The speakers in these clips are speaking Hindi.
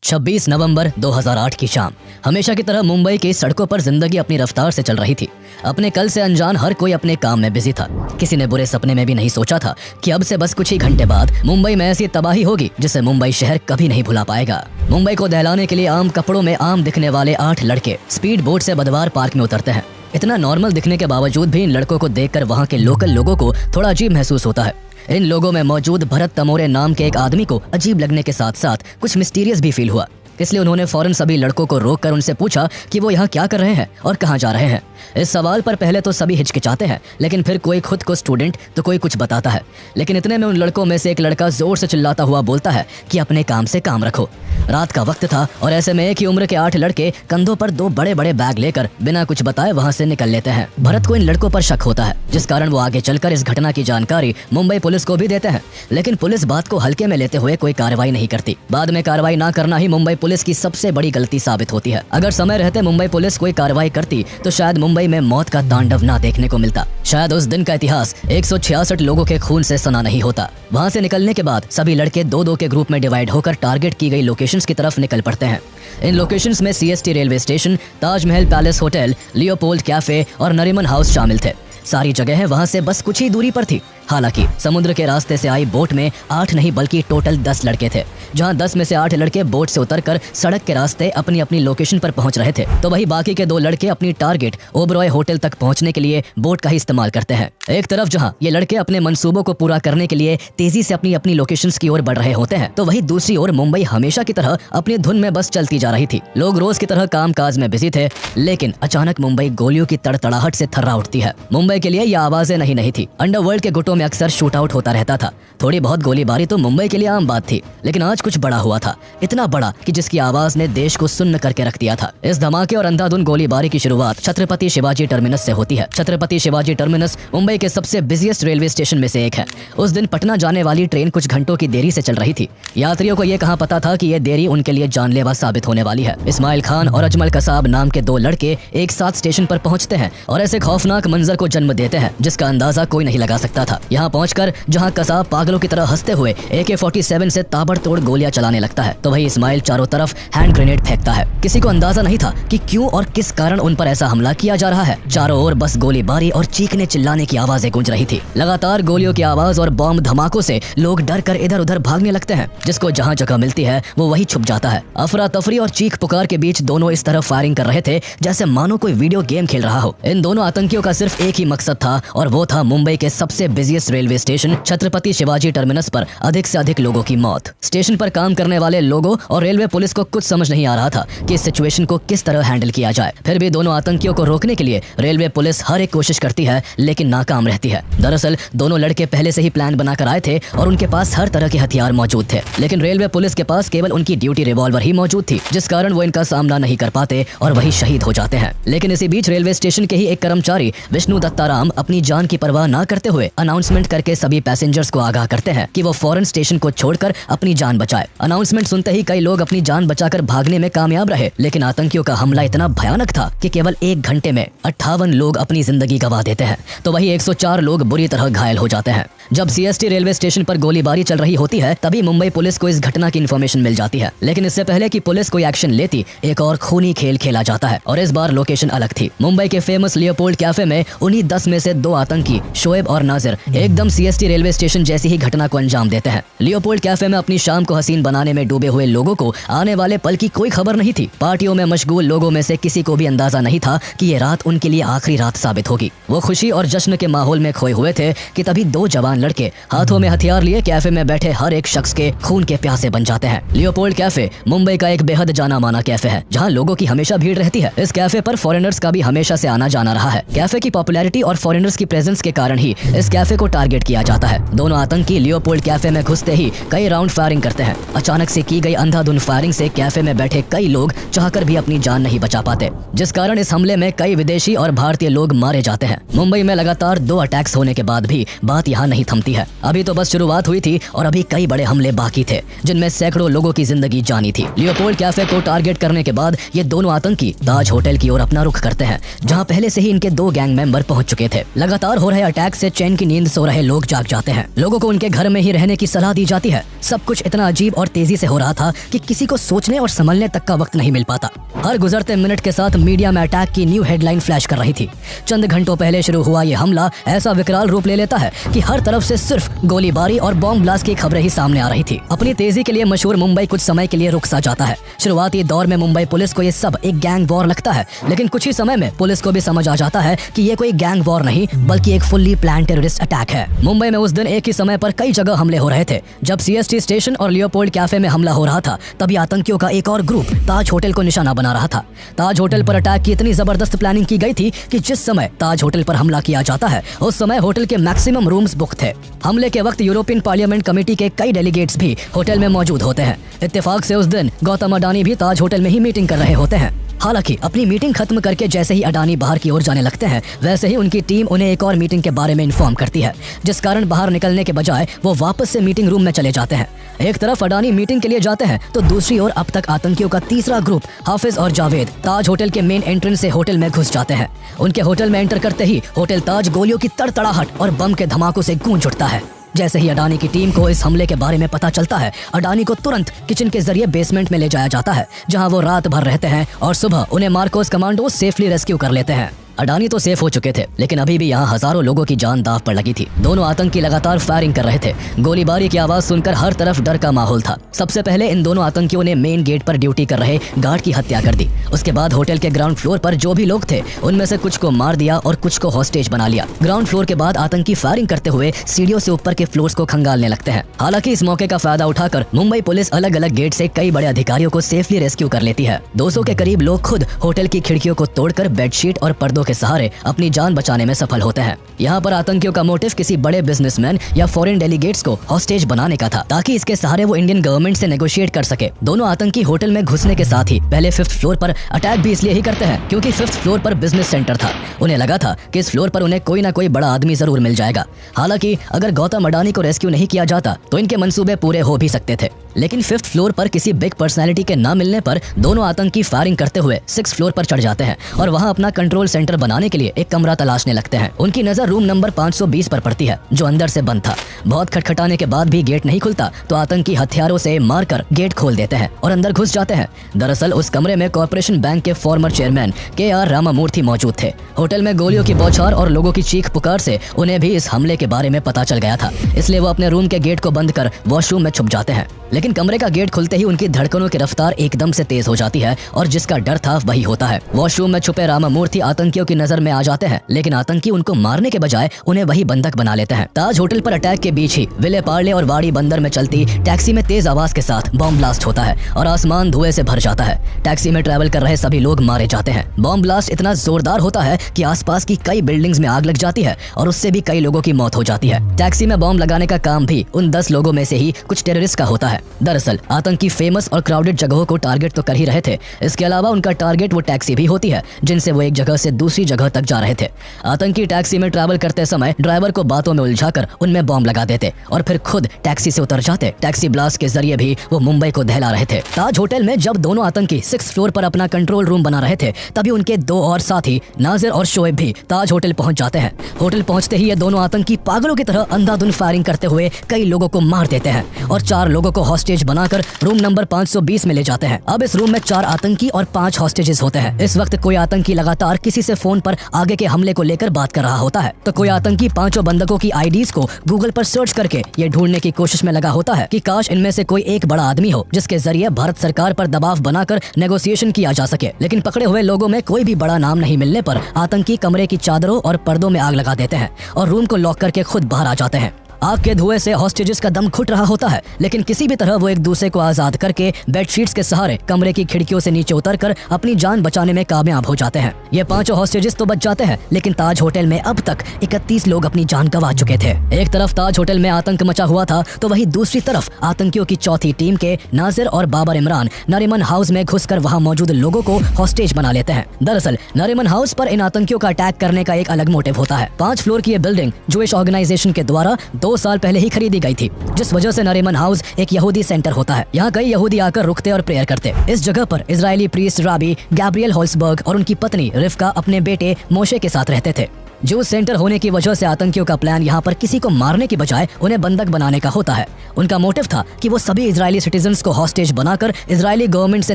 26 नवंबर 2008 की शाम हमेशा की तरह मुंबई की सड़कों पर जिंदगी अपनी रफ्तार से चल रही थी। अपने कल से अनजान हर कोई अपने काम में बिजी था। किसी ने बुरे सपने में भी नहीं सोचा था कि अब से बस कुछ ही घंटे बाद मुंबई में ऐसी तबाही होगी जिसे मुंबई शहर कभी नहीं भुला पाएगा। मुंबई को दहलाने के लिए आम कपड़ों में आम दिखने वाले 8 लड़के स्पीड बोट से बुधवार पार्क में उतरते हैं। इतना नॉर्मल दिखने के बावजूद भी इन लड़कों को देखकर वहाँ के लोकल लोगों को थोड़ा अजीब महसूस होता है। इन लोगों में मौजूद भरत तमोरे नाम के एक आदमी को अजीब लगने के साथ साथ कुछ मिस्टीरियस भी फील हुआ। इसलिए उन्होंने फौरन सभी लड़कों को रोककर उनसे पूछा कि वो यहाँ क्या कर रहे हैं और कहाँ जा रहे हैं। इस सवाल पर पहले तो सभी हिचकिचाते हैं, लेकिन फिर कोई खुद को स्टूडेंट तो कोई कुछ बताता है। लेकिन इतने में उन लड़कों में से एक लड़का जोर से चिल्लाता हुआ बोलता है कि अपने काम से काम रखो। रात का वक्त था और ऐसे में एक ही उम्र के 8 लड़के कंधों पर 2 बड़े बड़े बैग लेकर बिना कुछ बताए वहाँ से निकल लेते हैं। भरत को इन लड़कों पर शक होता है, जिस कारण वो आगे चलकर इस घटना की जानकारी मुंबई पुलिस को भी देते हैं। लेकिन पुलिस बात को हल्के में लेते हुए कोई कार्रवाई नहीं करती। बाद में कार्रवाई न करना ही मुंबई पुलिस की सबसे बड़ी गलती साबित होती है। अगर समय रहते मुंबई पुलिस कोई कार्रवाई करती तो शायद मुंबई में मौत का तांडव ना देखने को मिलता। शायद उस दिन का इतिहास 166 लोगों के खून से सना नहीं होता। वहाँ से निकलने के बाद सभी लड़के 2-2 के ग्रुप में डिवाइड होकर टारगेट की गई लोकेशंस की तरफ निकल पड़ते हैं। इन लोकेशंस में CST railway station, Taj Mahal palace hotel, Leopold cafe और नरीमन हाउस शामिल थे। सारी जगहें वहाँ से बस कुछ ही दूरी पर थी। हालांकि समुद्र के रास्ते से आई बोट में 8 नहीं बल्कि टोटल 10 लड़के थे, जहां 10 में से 8 लड़के बोट से उतरकर सड़क के रास्ते अपनी अपनी लोकेशन पर पहुंच रहे थे, तो वही बाकी के 2 लड़के अपनी टारगेट ओबरॉय होटल तक पहुंचने के लिए बोट का ही इस्तेमाल करते हैं। एक तरफ जहां ये लड़के अपने मंसूबों को पूरा करने के लिए तेजी से अपनी अपनी लोकेशंस की ओर बढ़ रहे होते हैं, तो वही दूसरी ओर मुंबई हमेशा की तरह अपनी धुन में बस चलती जा रही थी। लोग रोज की तरह काम काज में बिजी थे, लेकिन अचानक मुंबई गोलियों की तड़तड़ाहट से थर्रा उठती है। मुंबई के लिए यह आवाजें नहीं थी। अंडरवर्ल्ड के गुटों में अक्सर शूट आउट होता रहता था। थोड़ी बहुत गोलीबारी तो मुंबई के लिए आम बात थी, लेकिन आज कुछ बड़ा हुआ था। इतना बड़ा कि जिसकी आवाज ने देश को सुन्न करके रख दिया था। इस धमाके और अंधाधुन गोलीबारी की शुरुआत छत्रपति शिवाजी टर्मिनस से होती है। छत्रपति शिवाजी टर्मिनस मुंबई के सबसे बिजिएस्ट रेलवे स्टेशन में से एक है। उस दिन पटना जाने वाली ट्रेन कुछ घंटों की देरी से चल रही थी। यात्रियों को यह कहाँ पता था कि यह देरी उनके लिए जानलेवा साबित होने वाली है। इस्माइल खान और अजमल कसाब नाम के 2 लड़के एक साथ स्टेशन पर पहुंचते हैं और ऐसे खौफनाक मंजर को जन्म देते हैं जिसका अंदाजा कोई नहीं लगा सकता था। यहाँ पहुंचकर जहां कसाब पागलों की तरह हंसते हुए AK-47 से ताबड़तोड़ गोलियां चलाने लगता है, तो वही इस्माइल चारों तरफ हैंड ग्रेनेड फेंकता है। किसी को अंदाजा नहीं था कि क्यों और किस कारण उन पर ऐसा हमला किया जा रहा है। चारों ओर बस गोलीबारी और चीखने चिल्लाने की आवाजें गूंज रही थी। लगातार गोलियों की आवाज और बॉम्ब धमाकों से लोग डर कर इधर उधर भागने लगते हैं। जिसको जहाँ जगह मिलती है वो वही छुप जाता है। अफरा तफरी और चीख पुकार के बीच दोनों इस तरह फायरिंग कर रहे थे जैसे मानो कोई वीडियो गेम खेल रहा हो। इन दोनों आतंकियों का सिर्फ एक ही मकसद था और वो था मुंबई के सबसे busiest railway station Chhatrapati Shivaji terminus पर अधिक से अधिक लोगों की मौत। स्टेशन पर काम करने वाले लोगों और रेलवे पुलिस को कुछ समझ नहीं आ रहा था कि इस सिचुएशन को किस तरह हैंडल किया जाए। फिर भी दोनों आतंकियों को रोकने के लिए रेलवे पुलिस हर एक कोशिश करती है, लेकिन नाकाम रहती है। दरअसल दोनों लड़के पहले से ही प्लान बनाकर आए थे और उनके पास हर तरह के हथियार मौजूद थे, लेकिन रेलवे पुलिस के पास केवल उनकी ड्यूटी रिवॉल्वर ही मौजूद थी, जिस कारण वो इनका सामना नहीं कर पाते और वही शहीद हो जाते हैं। लेकिन इसी बीच रेलवे स्टेशन के ही एक कर्मचारी विष्णु दत्ताराम अपनी जान की परवाह न करते हुए अनाउंसमेंट करके सभी पैसेंजर्स को आगाह करते हैं कि वो फौरन स्टेशन को छोड़कर अपनी जान बचाए। अनाउंसमेंट सुनते ही कई लोग अपनी जान बचाकर भागने में कामयाब रहे, लेकिन आतंकियों का हमला इतना भयानक था कि केवल 1 घंटे में 58 लोग अपनी जिंदगी गंवा देते हैं, तो वही 104 लोग बुरी तरह घायल हो जाते हैं। जब CST रेलवे स्टेशन पर गोलीबारी चल रही होती है, तभी मुंबई पुलिस को इस घटना की इन्फॉर्मेशन मिल जाती है। लेकिन इससे पहले कि पुलिस कोई एक्शन लेती, एक और खूनी खेल खेला जाता है और इस बार लोकेशन अलग थी। मुंबई के फेमस लियोपोल्ड कैफे में उन्हीं 10 में से 2 आतंकी शोएब और नाजिर एकदम CST रेलवे स्टेशन जैसी ही घटना को अंजाम देते हैं। लियोपोल्ड कैफे में अपनी शाम को हसीन बनाने में डूबे हुए लोगों को आने वाले पल की कोई खबर नहीं थी। पार्टियों में मशगूल लोगों में से किसी को भी अंदाजा नहीं था कि ये रात उनके लिए आखिरी रात साबित होगी। वो खुशी और जश्न के माहौल में खोए हुए थे कि तभी 2 जवान लड़के हाथों में हथियार लिए कैफे में बैठे हर एक शख्स के खून के प्यासे बन जाते हैं। लियोपोल्ड कैफे मुंबई का एक बेहद जाना माना कैफे है, जहाँ लोगों की हमेशा भीड़ रहती है। इस कैफे पर फॉरेनर्स का भी हमेशा से आना जाना रहा है। कैफे की पॉपुलैरिटी और फॉरेनर्स की प्रेजेंस के कारण ही इस कैफे को टारगेट किया जाता है। दोनों आतंकी लियोपोल्ड कैफे में घुसते ही कई राउंड फायरिंग करते हैं। अचानक से की गई अंधाधुन फायरिंग से कैफे में बैठे कई लोग चाहकर भी अपनी जान नहीं बचा पाते, जिस कारण इस हमले में कई विदेशी और भारतीय लोग मारे जाते हैं। मुंबई में लगातार 2 अटैक्स होने के बाद भी बात यहाँ नहीं थमती है। अभी तो बस शुरुआत हुई थी और अभी कई बड़े हमले बाकी थे, जिनमें सैकड़ों लोगों की जिंदगी जानी थी। लियोपोल्ड कैफे को टारगेट करने के बाद ये दोनों आतंकी ताज होटल की ओर अपना रुख करते हैं, जहां पहले से ही इनके 2 गैंग मेंबर पहुंच चुके थे। लगातार हो रहे अटैक से चैन की नींद सो रहे लोग जाग जाते हैं। लोगों को उनके घर में ही रहने की सलाह दी जाती है। सब कुछ इतना अजीब और तेजी से हो रहा था कि किसी को सोचने और संभलने तक का वक्त नहीं मिल पाता। हर गुजरते मिनट के साथ मीडिया में अटैक की न्यू हेडलाइन फ्लैश कर रही थी। चंद घंटों पहले शुरू हुआ ये हमला ऐसा विकराल रूप ले लेता है कि हर तरफ से सिर्फ गोलीबारी और बॉम्ब ब्लास्ट की खबरें ही सामने आ रही थी। अपनी तेजी के लिए मशहूर मुंबई कुछ समय के लिए रुक सा जाता है। शुरुआती दौर में मुंबई पुलिस को ये सब एक गैंग वॉर लगता है, लेकिन कुछ ही समय में पुलिस को भी समझ आ जाता है कि ये कोई गैंग वॉर नहीं बल्कि एक फुल्ली प्लान टेररिस्ट अटैक है। मुंबई में उस दिन एक ही समय पर कई जगह हमले हो रहे थे। जब सीएसटी स्टेशन और लियोपोल्ड कैफे में हमला हो रहा था, तभी आतंकियों का एक और ग्रुप ताज होटल को निशाना बना रहा था। ताज होटल पर अटैक की इतनी जबरदस्त प्लानिंग की गई थी कि जिस समय ताज होटल पर हमला किया जाता है, उस समय होटल के मैक्सिमम रूम्स बुक थे। हमले के वक्त यूरोपियन पार्लियामेंट कमेटी के कई डेलीगेट्स भी होटल में मौजूद होते हैं। इत्तेफाक से उस दिन गौतम अडानी भी ताज होटल में ही मीटिंग कर रहे होते हैं। हालांकि अपनी मीटिंग खत्म करके जैसे ही अडानी बाहर की ओर जाने लगते हैं, वैसे ही उनकी टीम उन्हें एक और मीटिंग के बारे में इन्फॉर्म करती है, जिस कारण बाहर निकलने के बजाय वो वापस से मीटिंग रूम में चले जाते हैं। एक तरफ अडानी मीटिंग के लिए जाते हैं तो दूसरी ओर अब तक आतंकियों का तीसरा ग्रुप हाफिज और जावेद ताज होटल के मेन एंट्रेंस से होटल में घुस जाते हैं। उनके होटल में एंटर करते ही होटल ताज गोलियों की तड़तड़ाहट और बम के धमाकों से गूंज उठता है। जैसे ही अडानी की टीम को इस हमले के बारे में पता चलता है, अडानी को तुरंत किचन के जरिए बेसमेंट में ले जाया जाता है, जहां वो रात भर रहते हैं और सुबह उन्हें मार्कोस कमांडो सेफली रेस्क्यू कर लेते हैं। अडानी तो सेफ हो चुके थे, लेकिन अभी भी यहाँ हजारों लोगों की जान दांव पर लगी थी। दोनों आतंकी लगातार फायरिंग कर रहे थे। गोलीबारी की आवाज सुनकर हर तरफ डर का माहौल था। सबसे पहले इन दोनों आतंकियों ने मेन गेट पर ड्यूटी कर रहे गार्ड की हत्या कर दी। उसके बाद होटल के ग्राउंड फ्लोर पर जो भी लोग थे, उनमें से कुछ को मार दिया और कुछ को हॉस्टेज बना लिया। ग्राउंड फ्लोर के बाद आतंकी फायरिंग करते हुए सीढ़ियों से ऊपर के फ्लोर्स को खंगालने लगते हैं। हालांकि इस मौके का फायदा उठाकर मुंबई पुलिस अलग अलग गेट से कई बड़े अधिकारियों को सेफली रेस्क्यू कर लेती है। 200 के करीब लोग खुद होटल की खिड़कियों को तोड़कर बेडशीट और पर्दों के सहारे अपनी जान बचाने में सफल होते हैं। यहाँ पर आतंकियों का मोटिव किसी बड़े बिजनेसमैन या फॉरेन डेलीगेट्स को हॉस्टेज बनाने का था, ताकि इसके सहारे वो इंडियन गवर्नमेंट से नेगोशिएट कर सके। दोनों आतंकी होटल में घुसने के साथ ही पहले 5th फ्लोर पर अटैक भी इसलिए ही करते हैं क्योंकि 5th फ्लोर पर बिजनेस सेंटर था। उन्हें लगा था कि इस फ्लोर पर उन्हें कोई ना कोई बड़ा आदमी जरूर मिल जाएगा। हालांकि अगर गौतम अडानी को रेस्क्यू नहीं किया जाता तो इनके मंसूबे पूरे हो भी सकते थे, लेकिन 5th फ्लोर पर किसी बिग पर्सनैलिटी के ना मिलने पर दोनों आतंकी फायरिंग करते हुए 6th फ्लोर पर चढ़ जाते हैं और वहां अपना कंट्रोल सेंटर बनाने के लिए एक कमरा तलाशने लगते हैं। उनकी नजर रूम नंबर 520 पर पड़ती है, जो अंदर से बंद था। बहुत खटखटाने के बाद भी गेट नहीं खुलता तो आतंकी हथियारों से मारकर गेट खोल देते हैं और अंदर घुस जाते हैं। दरअसल उस कमरे में कॉर्पोरेशन बैंक के फॉर्मर चेयरमैन KR रामामूर्ति मौजूद थे। होटल में गोलियों की बौछार और लोगों की चीख पुकार से उन्हें भी इस हमले के बारे में पता चल गया था, इसलिए वो अपने रूम के गेट को बंद कर वॉशरूम में छुप जाते हैं। लेकिन कमरे का गेट खुलते ही उनकी धड़कनों की रफ्तार एकदम से तेज हो जाती है और जिसका डर था वही होता है। वॉशरूम में छुपे रामामूर्ति आतंकियों की नजर में आ जाते हैं, लेकिन आतंकी उनको मारने के बजाय उन्हें वही बंधक बना लेते हैं। ताज होटल पर अटैक के बीच ही विले पार्ले और वाड़ी बंदर में चलती टैक्सी में तेज आवाज के साथ बॉम्ब ब्लास्ट होता है और आसमान धुएं से भर जाता है। टैक्सी में ट्रैवल कर रहे सभी लोग मारे जाते हैं। बॉम्ब ब्लास्ट इतना जोरदार होता है कि आसपास की कई बिल्डिंग्स में आग लग जाती है और उससे भी कई लोगों की मौत हो जाती है। टैक्सी में बॉम्ब लगाने का काम भी उन 10 लोगों में से ही कुछ टेररिस्ट का होता है। दरअसल आतंकी फेमस और क्राउडेड जगहों को टारगेट तो कर ही रहे थे, इसके अलावा उनका टारगेट वो टैक्सी भी होती है जिनसे वो एक जगह से दूसरी जगह तक जा रहे थे। आतंकी टैक्सी में ट्रैवल करते समय ड्राइवर को बातों में उलझाकर उनमें बॉम्ब लगा देते और फिर खुद टैक्सी से उतर जाते। टैक्सी ब्लास्ट के जरिए भी वो मुंबई को दहला रहे थे। ताज होटल में जब दोनों आतंकी 6th फ्लोर पर अपना कंट्रोल रूम बना रहे थे, तभी उनके 2 और साथी नाजिर और शोएब भी ताज होटल पहुंच जाते हैं। होटल पहुंचते ही ये दोनों आतंकी पागलों की तरह अंधाधुंध फायरिंग करते हुए कई लोगों को मार देते हैं और 4 लोगों को हॉस्टेज बनाकर रूम नंबर 520 में ले जाते हैं। अब इस रूम में 4 आतंकी और 5 हॉस्टेजेस होते हैं। इस वक्त कोई आतंकी लगातार किसी से फोन पर आगे के हमले को लेकर बात कर रहा होता है, तो कोई आतंकी 5 बंधकों की आईडीज को गूगल पर सर्च करके ये ढूंढने की कोशिश में लगा होता है कि काश इनमें से कोई एक बड़ा आदमी हो जिसके जरिए भारत सरकार पर दबाव बनाकर नेगोशिएशन किया जा सके। लेकिन पकड़े हुए लोगों में कोई भी बड़ा नाम नहीं मिलने पर आतंकी कमरे की चादरों और पर्दों में आग लगा देते हैं और रूम को लॉक करके खुद बाहर आ जाते हैं। आग के धुएं से हॉस्टेजेस का दम घुट रहा होता है, लेकिन किसी भी तरह वो एक दूसरे को आजाद करके बेडशीट्स के सहारे कमरे की खिड़कियों से नीचे उतरकर अपनी जान बचाने में कामयाब हो जाते हैं। ये 5 हॉस्टेजेस तो बच जाते हैं, लेकिन ताज होटल में अब तक 31 लोग अपनी जान गंवा चुके थे। एक तरफ ताज होटल में आतंक मचा हुआ था, तो वहीं दूसरी तरफ आतंकियों की चौथी टीम के नाजिर और बाबर इमरान नरीमन हाउस में घुसकर वहां मौजूद लोगों को हॉस्टेज बना लेते हैं। दरअसल नरीमन हाउस पर इन आतंकियों का अटैक करने का एक अलग मोटिव होता है। 5 फ्लोर की ये बिल्डिंग जूइश ऑर्गेनाइजेशन के द्वारा 2 2 साल पहले ही खरीदी गई थी, जिस वजह से नरीमन हाउस एक यहूदी सेंटर होता है। यहाँ कई यहूदी आकर रुकते और प्रेयर करते। इस जगह पर इजरायली प्रीस्ट राबी गैब्रियल होल्सबर्ग और उनकी पत्नी रिफ्का अपने बेटे मोशे के साथ रहते थे। जो सेंटर होने की वजह से आतंकियों का प्लान यहाँ पर किसी को मारने की बजाय उन्हें बंधक बनाने का होता है। उनका मोटिव था कि वो सभी इजरायली सिटीजन्स को हॉस्टेज बनाकर इजरायली गवर्नमेंट से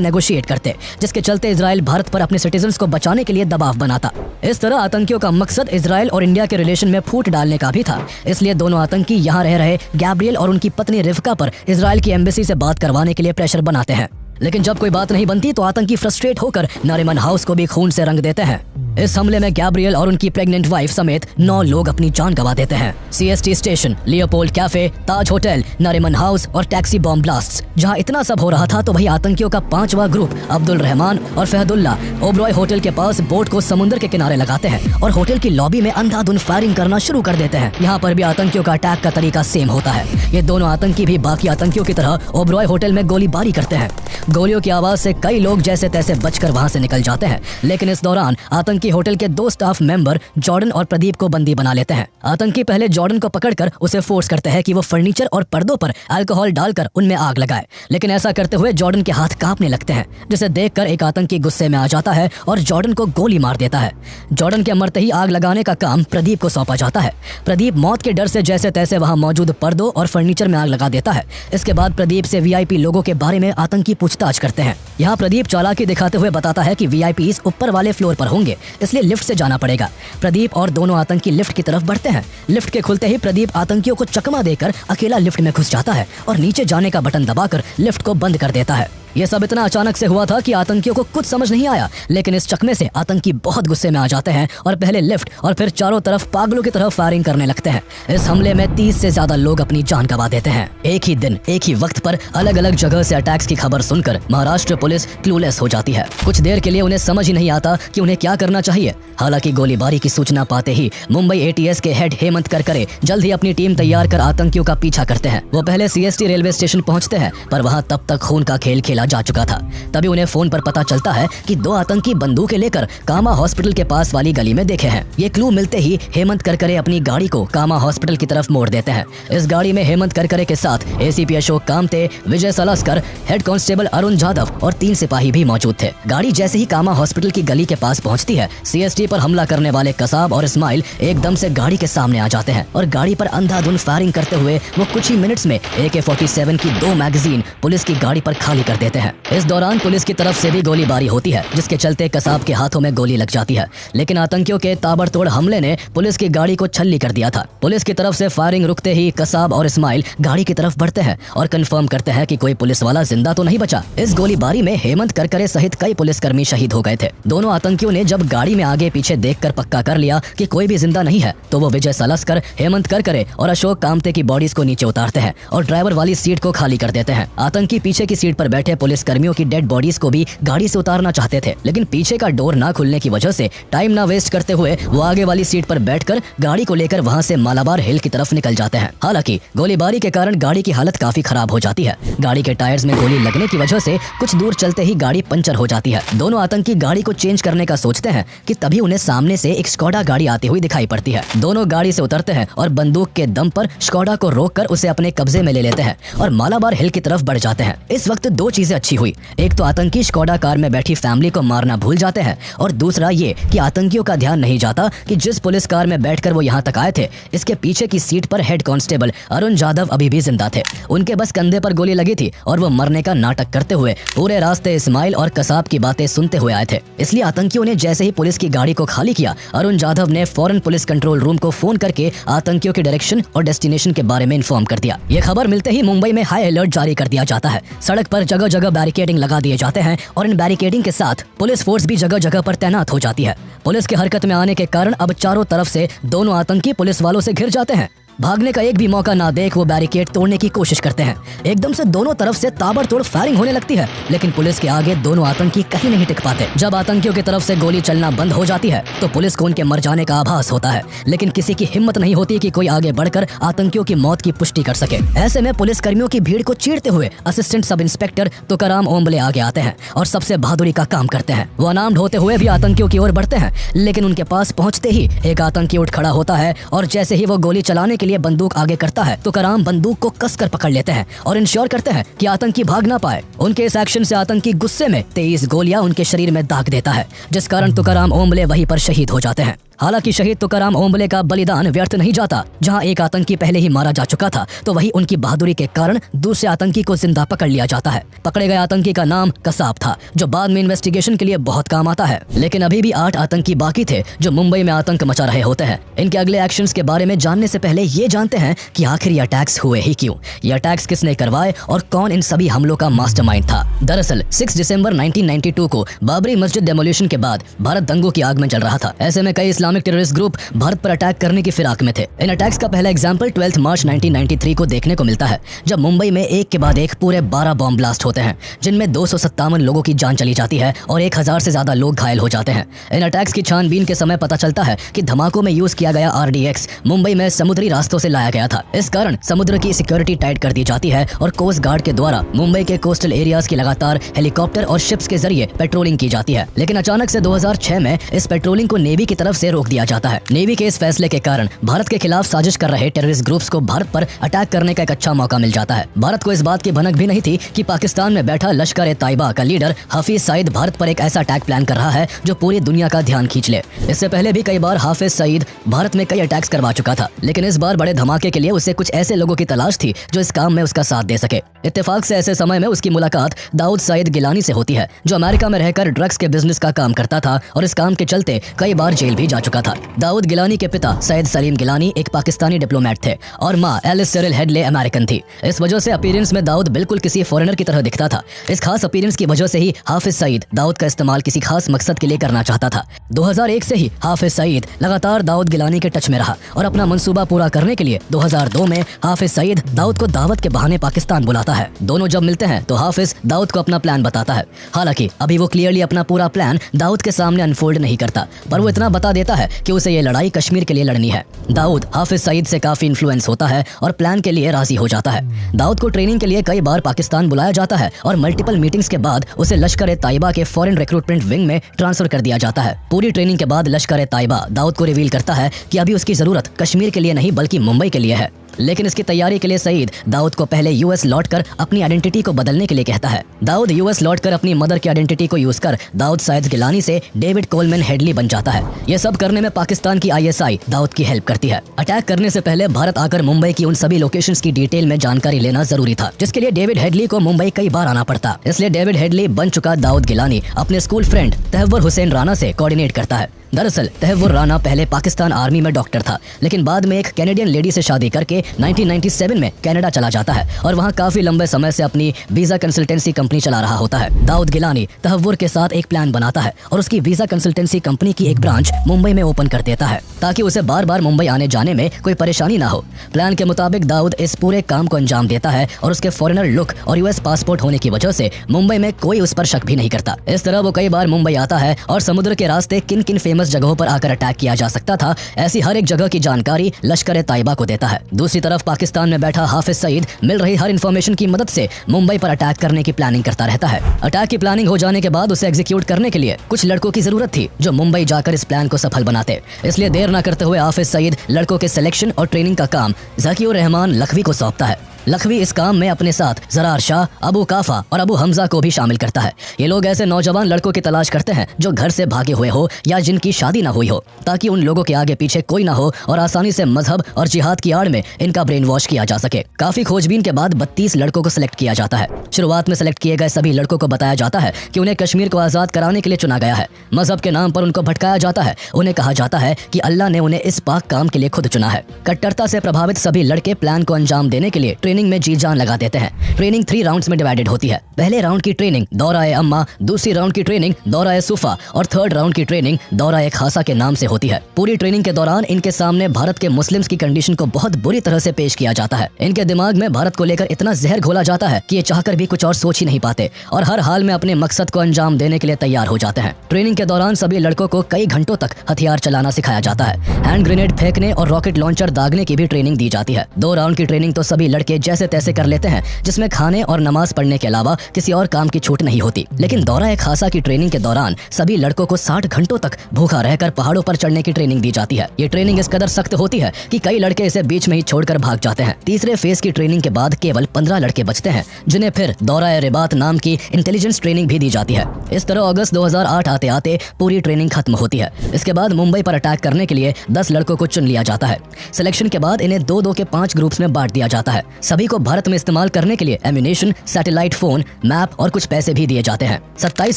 नेगोशिएट करते, जिसके चलते इजराइल भारत पर अपने सिटीजन्स को बचाने के लिए दबाव बनाता। इस तरह आतंकियों का मकसद इजराइल और इंडिया के रिलेशन में फूट डालने का भी था। इसलिए दोनों आतंकी यहाँ रह रहे गैब्रियल और उनकी पत्नी रिफ्का पर इजराइल की एम्बेसी से बात करवाने के लिए प्रेशर बनाते हैं। लेकिन जब कोई बात नहीं बनती तो आतंकी फ्रस्ट्रेट होकर नरीमन हाउस को भी खून से रंग देते हैं। इस हमले में गैब्रियल और उनकी प्रेग्नेंट वाइफ समेत 9 लोग अपनी जान गंवा देते हैं। CST स्टेशन, लियोपोल्ड कैफे, ताज होटल, नरीमन हाउस और टैक्सी बॉम्ब ब्लास्ट्स। जहां इतना सब हो रहा था तो वही आतंकियों का 5वां ग्रुप अब्दुल रहमान और फहदुल्ला ओबरॉय होटल के पास बोट को समुद्र के किनारे लगाते हैं और होटल की लॉबी में अंधाधुंध फायरिंग करना शुरू कर देते हैं। यहाँ पर भी आतंकियों का अटैक का तरीका सेम होता है। ये दोनों आतंकी भी बाकी आतंकियों की तरह ओबरॉय होटल में गोलीबारी करते हैं। गोलियों की आवाज से कई लोग जैसे तैसे बचकर वहां से निकल जाते हैं। लेकिन इस दौरान आतंकी होटल के 2 स्टाफ मेंबर जॉर्डन और प्रदीप को बंदी बना लेते हैं। आतंकी पहले जॉर्डन को पकड़कर उसे फोर्स करते हैं कि वो फर्नीचर और पर्दों पर अल्कोहल डालकर उनमें आग लगाए। लेकिन ऐसा करते हुए जॉर्डन के हाथ कांपने लगते हैं, जिसे देखकर एक आतंकी गुस्से में आ जाता है और जॉर्डन को गोली मार देता है। जॉर्डन के मरते ही आग लगाने का काम प्रदीप को सौंपा जाता है। प्रदीप मौत के डर से जैसे तैसे वहां मौजूद पर्दों और फर्नीचर में आग लगा देता है। इसके बाद प्रदीप से VIP लोगों के बारे में आतंकी पूछताछ करते हैं। यहाँ प्रदीप चालाकी दिखाते हुए बताता है कि VIPs ऊपर वाले फ्लोर पर होंगे, इसलिए लिफ्ट से जाना पड़ेगा। प्रदीप और दोनों आतंकी लिफ्ट की तरफ बढ़ते हैं। लिफ्ट के खुलते ही प्रदीप आतंकियों को चकमा देकर अकेला लिफ्ट में घुस जाता है और नीचे जाने का बटन दबाकर लिफ्ट को बंद कर देता है। ये सब इतना अचानक से हुआ था कि आतंकियों को कुछ समझ नहीं आया, लेकिन इस चकमे से आतंकी बहुत गुस्से में आ जाते हैं और पहले लिफ्ट और फिर चारों तरफ पागलों की तरह फायरिंग करने लगते हैं। इस हमले में 30 से ज्यादा लोग अपनी जान गंवा देते हैं। एक ही दिन एक ही वक्त पर अलग अलग जगह से अटैक्स की खबर सुनकर महाराष्ट्र पुलिस क्लूलेस हो जाती है। कुछ देर के लिए उन्हें समझ ही नहीं आता कि उन्हें क्या करना चाहिए। हालांकि गोलीबारी की सूचना पाते ही मुंबई ATS के हेड हेमंत करकरे जल्द ही अपनी टीम तैयार कर आतंकियों का पीछा करते हैं। वो पहले CST रेलवे स्टेशन पहुंचते हैं, पर वहां तब तक खून का खेल खेला जा चुका था। तभी उन्हें फोन पर पता चलता है कि 2 आतंकी बंदूकें लेकर कामा हॉस्पिटल के पास वाली गली में देखे हैं। ये क्लू मिलते ही हेमंत करकरे अपनी गाड़ी को कामा हॉस्पिटल की तरफ मोड़ देते हैं। इस गाड़ी में हेमंत करकरे के साथ ACP अशोक कामते, विजय सलास्कर, हेड कांस्टेबल अरुण जाधव और 3 सिपाही भी मौजूद थे। गाड़ी जैसे ही कामा हॉस्पिटल की गली के पास पहुंचती है, CST पर हमला करने वाले कसाब और इस्माइल एकदम से गाड़ी के सामने आ जाते हैं और गाड़ी पर अंधाधुंध फायरिंग करते हुए वो कुछ ही मिनट्स में AK-47 की 2 मैगजीन पुलिस की गाड़ी पर खाली कर देते हैं। इस दौरान पुलिस की तरफ से भी गोलीबारी होती है, जिसके चलते कसाब के हाथों में गोली लग जाती है। लेकिन आतंकियों के ताबड़तोड़ हमले ने पुलिस की गाड़ी को छल्ली कर दिया था। पुलिस की तरफ से फायरिंग रुकते ही कसाब और इस्माइल गाड़ी की तरफ बढ़ते हैं और कंफर्म करते हैं कि कोई पुलिस वाला जिंदा तो नहीं बचा। इस गोलीबारी में हेमंत करकरे सहित कई पुलिसकर्मी शहीद हो गए थे। दोनों आतंकियों ने जब गाड़ी में आगे पीछे देखकर पक्का कर लिया कि कोई भी जिंदा नहीं है, तो वो विजय सलास्कर, हेमंत करकरे और अशोक कामते की बॉडीज को नीचे उतारते हैं और ड्राइवर वाली सीट को खाली कर देते हैं। आतंकी पीछे की सीट पर बैठे पुलिसकर्मियों की डेड बॉडीज को भी गाड़ी से उतारना चाहते थे, लेकिन पीछे का डोर ना खुलने की वजह से टाइम ना वेस्ट करते हुए वो आगे वाली सीट पर बैठकर गाड़ी को लेकर वहां से मालाबार हिल की तरफ निकल जाते हैं। हालांकि गोलीबारी के कारण गाड़ी की हालत काफी खराब हो जाती है। गाड़ी के टायर्स में गोली लगने की वजह से कुछ दूर चलते ही गाड़ी पंचर हो जाती है। दोनों आतंकी गाड़ी को चेंज करने का सोचते हैं कि तभी उन्हें सामने से एक स्कोडा गाड़ी आती हुई दिखाई पड़ती है। दोनों गाड़ी से उतरते हैं और बंदूक के दम पर स्कोडा को रोककर उसे अपने कब्जे में ले लेते हैं और मालाबार हिल की तरफ बढ़ जाते हैं। इस वक्त 2 चीजें अच्छी हुई। एक तो आतंकी स्कोडा कार में बैठी फैमिली को मारना भूल जाते हैं और दूसरा ये कि आतंकियों का ध्यान नहीं जाता कि जिस पुलिस कार में बैठकर वो यहाँ तक आए थे, इसके पीछे की सीट पर हेड कांस्टेबल अरुण जाधव अभी भी जिंदा थे। उनके बस कंधे पर गोली लगी थी और वो मरने का नाटक करते हुए पूरे रास्ते इस्माइल और कसाब की बातें सुनते हुए आए थे। इसलिए आतंकियों ने जैसे ही पुलिस की गाड़ी को खाली किया, अरुण जाधव ने फौरन पुलिस कंट्रोल रूम को फोन करके आतंकियों के डायरेक्शन और डेस्टिनेशन के बारे में इन्फॉर्म कर दिया। ये खबर मिलते ही मुंबई में हाई अलर्ट जारी कर दिया जाता है। सड़क पर जगह जगह बैरिकेडिंग लगा दिए जाते हैं और इन बैरिकेडिंग के साथ पुलिस फोर्स भी जगह जगह पर तैनात हो जाती है। पुलिस के हरकत में आने के कारण अब चारों तरफ से दोनों आतंकी पुलिस वालों से घिर जाते हैं। भागने का एक भी मौका ना देख वो बैरिकेड तोड़ने की कोशिश करते हैं। एकदम से दोनों तरफ से ताबड़तोड़ फायरिंग होने लगती है, लेकिन पुलिस के आगे दोनों आतंकी कहीं नहीं टिक पाते। जब आतंकियों की तरफ से गोली चलना बंद हो जाती है तो पुलिस को उनके मर जाने का आभास होता है, लेकिन किसी की हिम्मत नहीं होती कि कोई आगे बढ़कर आतंकियों की मौत की पुष्टि कर सके। ऐसे में पुलिस कर्मियों की भीड़ को चीरते हुए assistant sub inspector Tukaram Omble आगे आते हैं और सबसे बहादुरी का काम करते हैं। वो अनार्म्ड होते हुए भी आतंकियों की ओर बढ़ते हैं, लेकिन उनके पास पहुंचते ही एक आतंकी उठ खड़ा होता है और जैसे ही वो गोली चलाने के के लिए बंदूक आगे करता है तो कराम बंदूक को कसकर पकड़ लेते हैं और इंश्योर करते हैं कि आतंकी भाग ना पाए। उनके इस एक्शन से आतंकी गुस्से में 23 गोलियां उनके शरीर में दाग देता है, जिस कारण तुकाराम ओम्बले वहीं पर शहीद हो जाते हैं। हालांकि शहीद तुकाराम ओम्बले का बलिदान व्यर्थ नहीं जाता। जहां एक आतंकी पहले ही मारा जा चुका था तो वहीं उनकी बहादुरी के कारण दूसरे आतंकी को जिंदा पकड़ लिया जाता है। पकड़े गए आतंकी का नाम कसाब था, जो बाद में इन्वेस्टिगेशन के लिए बहुत काम आता है। लेकिन अभी भी 8 आतंकी बाकी थे जो मुंबई में आतंक मचा रहे होते हैं। इनके अगले एक्शंस के बारे में जानने से पहले ये जानते हैं कि आखिर ये अटैक्स हुए ही क्यों, ये अटैक्स किसने करवाए और कौन इन सभी हमलों का मास्टरमाइंड था। दरअसल 6 दिसंबर 1992 को बाबरी मस्जिद डेमोलिशन के बाद भारत दंगों की आग में जल रहा था। ऐसे में कई इस्लामिक टेररिस्ट ग्रुप भारत पर अटैक करने की फिराक में थे। इन अटैक्स का पहला एग्जाम्पल 12 मार्च 1993 को देखने को मिलता है, जब मुंबई में एक के बाद एक पूरे 12 बॉम्ब ब्लास्ट होते हैं, जिनमें 257 लोगों की जान चली जाती है और 1000 से ज्यादा लोग घायल हो जाते हैं। इन अटैक्स की छानबीन के समय पता चलता है कि धमाकों में यूज किया गया RDX मुंबई में समुद्री रास्तों से लाया गया था। इस कारण समुद्र की सिक्योरिटी टाइट कर दी जाती है और कोस्ट गार्ड के द्वारा मुंबई के कोस्टल एरियाज की लगातार हेलीकॉप्टर और शिप्स के जरिए पेट्रोलिंग की जाती है। लेकिन अचानक से 2006 में इस पेट्रोलिंग को नेवी की तरफ से रोक दिया जाता है। नेवी के इस फैसले के कारण भारत के खिलाफ साजिश कर रहे टेररिस्ट ग्रुप्स को भारत पर अटैक करने का एक अच्छा मौका मिल जाता है। भारत को इस बात की भनक भी नहीं थी कि पाकिस्तान में बैठा लश्कर-ए-तैयबा का लीडर हाफिज सईद भारत पर एक ऐसा अटैक प्लान कर रहा है जो पूरी दुनिया का ध्यान खींच ले। इससे पहले भी कई बार हाफिज सईद भारत में कई अटैक्स करवा चुका था, लेकिन इस बार बड़े धमाके के लिए उसे कुछ ऐसे लोगों की तलाश थी जो इस काम में उसका साथ दे सके। इत्तेफाक से ऐसे समय में उसकी मुलाकात दाऊद सईद गिलानी से होती है, जो अमेरिका में रहकर ड्रग्स के बिजनेस का काम करता था और इस काम के चलते कई बार जेल भी जा चुका था। दाऊद गिलानी के पिता सैयद सलीम गिलानी एक पाकिस्तानी डिप्लोमेट थे और माँ एलिस सेरिल हेडले अमेरिकन थी। इस वजह से अपीयरेंस में दाऊद बिल्कुल किसी फॉरेनर की तरह दिखता था। इस खास अपीयरेंस की वजह से ही हाफिज सईद दाऊद का इस्तेमाल किसी खास मकसद के लिए करना चाहता था। 2001 से ही हाफिज सईद लगातार दाऊद गिलानी के टच में रहा और अपना मंसूबा पूरा करने के लिए 2002 में हाफिज सईद दाऊद को दावत के बहाने पाकिस्तान बुलाता है। दोनों जब मिलते हैं तो हाफिज दाऊद को अपना प्लान बताता है। हालांकि अभी वो क्लियरली अपना पूरा प्लान दाऊद के सामने अनफोल्ड नहीं करता, पर वो इतना बता देता है कि उसे ये लड़ाई कश्मीर के लिए लड़नी है। दाऊद हाफिज सईद से काफी इन्फ्लुएंस होता है और प्लान के लिए राजी हो जाता है। दाऊद को ट्रेनिंग के लिए कई बार पाकिस्तान बुलाया जाता है और मल्टीपल मीटिंग्स के बाद उसे लश्कर-ए-तैयबा के फॉरेन रिक्रूटमेंट विंग में ट्रांसफर कर दिया जाता है। पूरी ट्रेनिंग के बाद लश्कर-ए-तैयबा दाऊद को रिवील करता है कि अभी उसकी जरूरत कश्मीर के लिए नहीं बल्कि मुंबई के लिए है। लेकिन इसकी तैयारी के लिए सईद दाऊद को पहले यूएस लौटकर अपनी आइडेंटिटी को बदलने के लिए कहता है। दाऊद यूएस लौटकर अपनी मदर की आइडेंटिटी को यूज कर दाऊद सईद गिलानी से डेविड कोलमैन हेडली बन जाता है। ये सब करने में पाकिस्तान की ISI दाऊद की हेल्प करती है। अटैक करने से पहले भारत आकर मुंबई की उन सभी लोकेशंस की डिटेल में जानकारी लेना जरूरी था, जिसके लिए डेविड हेडली को मुंबई कई बार आना पड़ता। इसलिए डेविड हेडली बन चुका दाऊद गिलानी अपने स्कूल फ्रेंड तहव्वुर हुसैन राना से कोऑर्डिनेट करता है। दरअसल तहव्वुर राना पहले पाकिस्तान आर्मी में डॉक्टर था, लेकिन बाद में एक कैनेडियन लेडी से शादी करके 1997 में कनाडा चला जाता है और वहां काफी लंबे समय से अपनी वीजा कंसल्टेंसी कंपनी चला रहा होता है। दाऊद गिलानी तहव्वुर के साथ एक प्लान बनाता है और उसकी वीजा कंसल्टेंसी कंपनी की एक ब्रांच मुंबई में ओपन कर देता है, ताकि उसे बार बार मुंबई आने जाने में कोई परेशानी ना हो। प्लान के मुताबिक दाऊद इस पूरे काम को अंजाम देता है और उसके फॉरेनर लुक और US पासपोर्ट होने की वजह से मुंबई में कोई उस पर शक भी नहीं करता। इस तरह वो कई बार मुंबई आता है और समुद्र के रास्ते किन किन फेमस जगहों पर आकर अटैक किया जा सकता था, ऐसी हर एक जगह की जानकारी लश्कर-ए-तैयबा को देता है। दूसरी तरफ पाकिस्तान में बैठा हाफिज सईद मिल रही हर इन्फॉर्मेशन की मदद से मुंबई पर अटैक करने की प्लानिंग करता रहता है। अटैक की प्लानिंग हो जाने के बाद उसे एग्जीक्यूट करने के लिए कुछ लड़कों की जरूरत थी जो मुंबई जाकर इस प्लान को सफल बनाते। इसलिए देर न करते हुए हाफिज सईद लड़कों के सिलेक्शन और ट्रेनिंग का काम ज़कीउर रहमान लखवी को सौंपता है। लखवी इस काम में अपने साथ जरार शाह, अबू काफा और अबू हमजा को भी शामिल करता है। ये लोग ऐसे नौजवान लड़कों की तलाश करते हैं जो घर से भागे हुए हो या जिनकी शादी ना हुई हो, ताकि उन लोगों के आगे पीछे कोई ना हो और आसानी से मजहब और जिहाद की आड़ में इनका ब्रेन वॉश किया जा सके। काफी खोजबीन के बाद 32 लड़कों को सिलेक्ट किया जाता है। शुरुआत में सिलेक्ट किए गए सभी लड़कों को बताया जाता है कि उन्हें कश्मीर को आजाद कराने के लिए चुना गया है। मजहब के नाम पर उनको भटकाया जाता है। उन्हें कहा जाता है कि अल्लाह ने उन्हें इस पाक काम के लिए खुद चुना है। कट्टरता से प्रभावित सभी लड़के प्लान को अंजाम देने के लिए ट्रेनिंग में जी जान लगा देते हैं। ट्रेनिंग 3 राउंड्स में डिवाइडेड होती है। पहले राउंड की ट्रेनिंग दौरा-ए अम्मा, दूसरी राउंड की ट्रेनिंग दौरा-ए सुफा और थर्ड राउंड की ट्रेनिंग दौरा-ए खासा के नाम से होती है। पूरी ट्रेनिंग के दौरान इनके सामने भारत के मुस्लिम्स की कंडीशन को बहुत बुरी तरह से पेश किया जाता है। इनके दिमाग में भारत को लेकर इतना जहर घोला जाता है कि ये चाहकर भी कुछ और सोच ही नहीं पाते और हर हाल में अपने मकसद को अंजाम देने के लिए तैयार हो जाते हैं। ट्रेनिंग के दौरान सभी लड़कों को कई घंटों तक हथियार चलाना सिखाया जाता है। हैंड ग्रेनेड फेंकने और रॉकेट लॉन्चर दागने की भी ट्रेनिंग दी जाती है। 2 राउंड की ट्रेनिंग तो सभी लड़के जैसे तैसे कर लेते हैं, जिसमें खाने और नमाज पढ़ने के अलावा किसी और काम की छूट नहीं होती। लेकिन दौरा-ए-खासा की ट्रेनिंग के दौरान सभी लड़कों को 60 घंटों तक भूखा रहकर पहाड़ों पर चढ़ने की ट्रेनिंग दी जाती है। ये ट्रेनिंग इस कदर सख्त होती है कि कई लड़के इसे बीच में ही छोड़कर भाग जाते हैं। तीसरे फेज की ट्रेनिंग के बाद केवल 15 लड़के बचते हैं, जिन्हें फिर दौरा-ए-रिबात नाम की इंटेलिजेंस ट्रेनिंग भी दी जाती है। इस तरह अगस्त 2008 आते आते पूरी ट्रेनिंग खत्म होती है। इसके बाद मुंबई पर अटैक करने के लिए 10 लड़कों को चुन लिया जाता है। सिलेक्शन के बाद इन्हें 2-2 के 5 ग्रुप्स में बांट दिया जाता है। सभी को भारत में इस्तेमाल करने के लिए एम्यूनेशन, सैटेलाइट फोन, मैप और कुछ पैसे भी दिए जाते हैं। 27